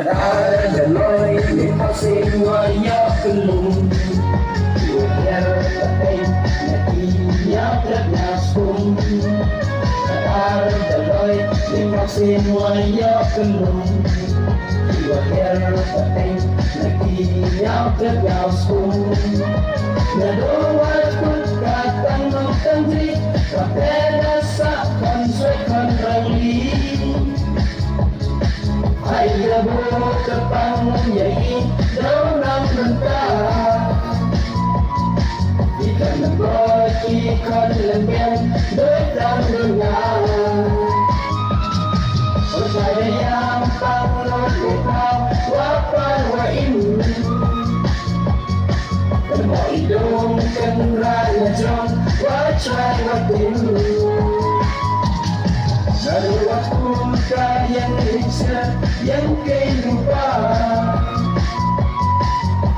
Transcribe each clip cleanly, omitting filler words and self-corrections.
Ada lối để có sinh ngoài gió cơn lùng Chùa theo ta thấy là khi nhớ rất nào xuống Ada lối để có sinh ngoài gió cơn lùng Chùa theo ta thấy là khi nhớ rất nào xuống Nhà đô hoa kut katang ng tangri Kapela sa konsekan rali Ay labo kapang yayi daw ng ranta Ika na bot, ika nalagyan, do'y lang lunga O sayayang panglot ikaw, wapan wain Idong kang raya John, wacay watin Naluwat kong kayang isa, yang kay lupa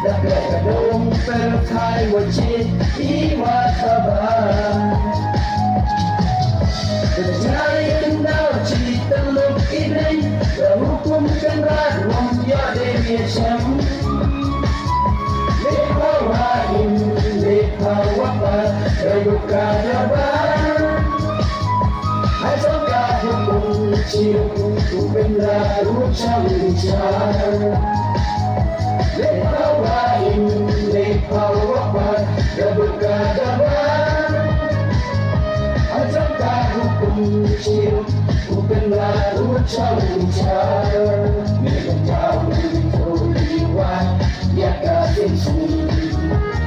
Nagkakadong pero kay wajit, iwat ka ba Kanajayan daw, chitang log-inay Kahukum kang radwang yade miyasam Lepawain, lepawapa, kaluka na ba? Ay sa kahapong siyong tupin na rutsang lisan Lepawain, lepawapa, kaluka na ba? Ay sa kahapong siyong tupin na rutsang lisan Meron tawag ito liwan Ya kasih sini,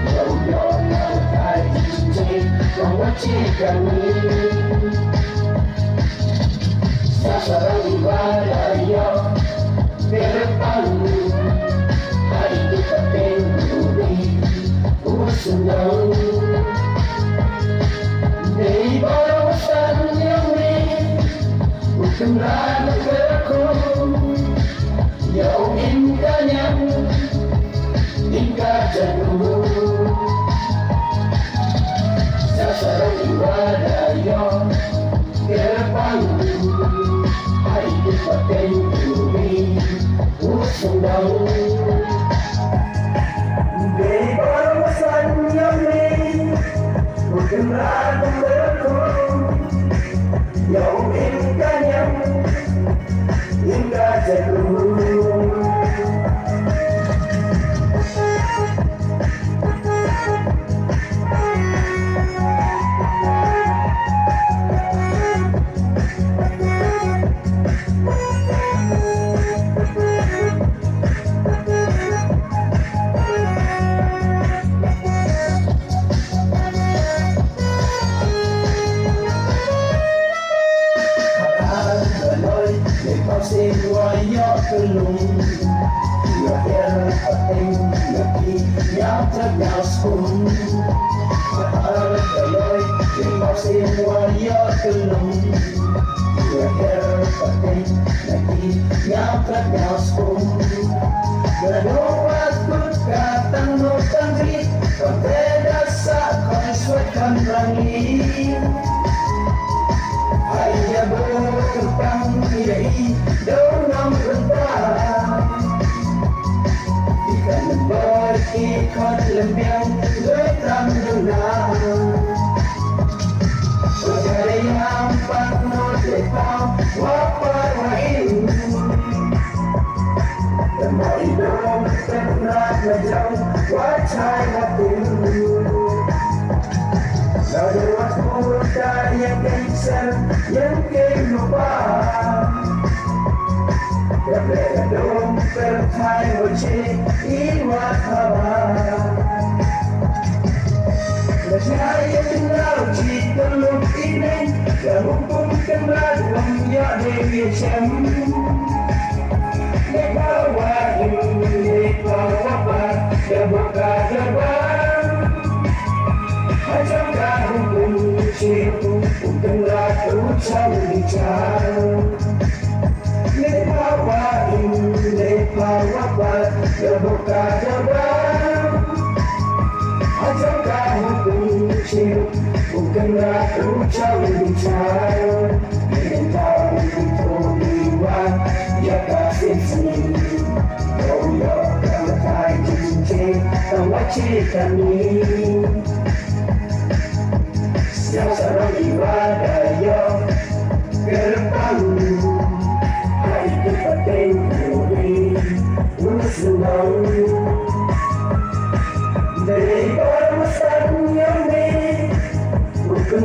ya udah nak kaji cincin, kau wajib kami. Sasaran ibadah yo, berpalu, hari kita penduli, usulang. Dari bawah yang ni, bukan rana kerku, yang indahnya. Hingga jatuh Sasaran ibadah yang terpalu Hari kita penduli usung daun Dari barosan yang ni Bukan rana berkum Yang indahnya Hingga jatuh Xin ngoài gió cơn lùng Nhờ theo thật tình Nhờ khi nháo thật nhau xuống Ở đời lối Đừng bao xin ngoài gió cơn lùng Nhờ theo thật tình Nhờ khi nháo thật nhau xuống Nhờ đô quá kut katang no tangri Còn thế đã xa khỏi suốt khăn rangi Ayah berkepang kiai dalam rentang Ikan berikut lembiang letang dengar Berjaya yang panut lepau wapar wain Tempat hidung ternak ngejauh wacai watin Lalu muda yang keisar yang kelupa Berbeda dong berkai wajib iwat hawa Nasaya tinggal cita luk ini Dan hukum kembali wangya dewi syam Lepawa ini lepawa pa Dabuka dabang Macam hukum siapa bukan ratu licar Lepawa ini lepawa pa Dabuka dabang Macam hukum siapa bukan ratu licar Dengan tahu itu liwan ya kasih sini ciri kami yang sarang jiwa daya gerpalu hai kepaten kuri usunau dari permasalahan yang bukan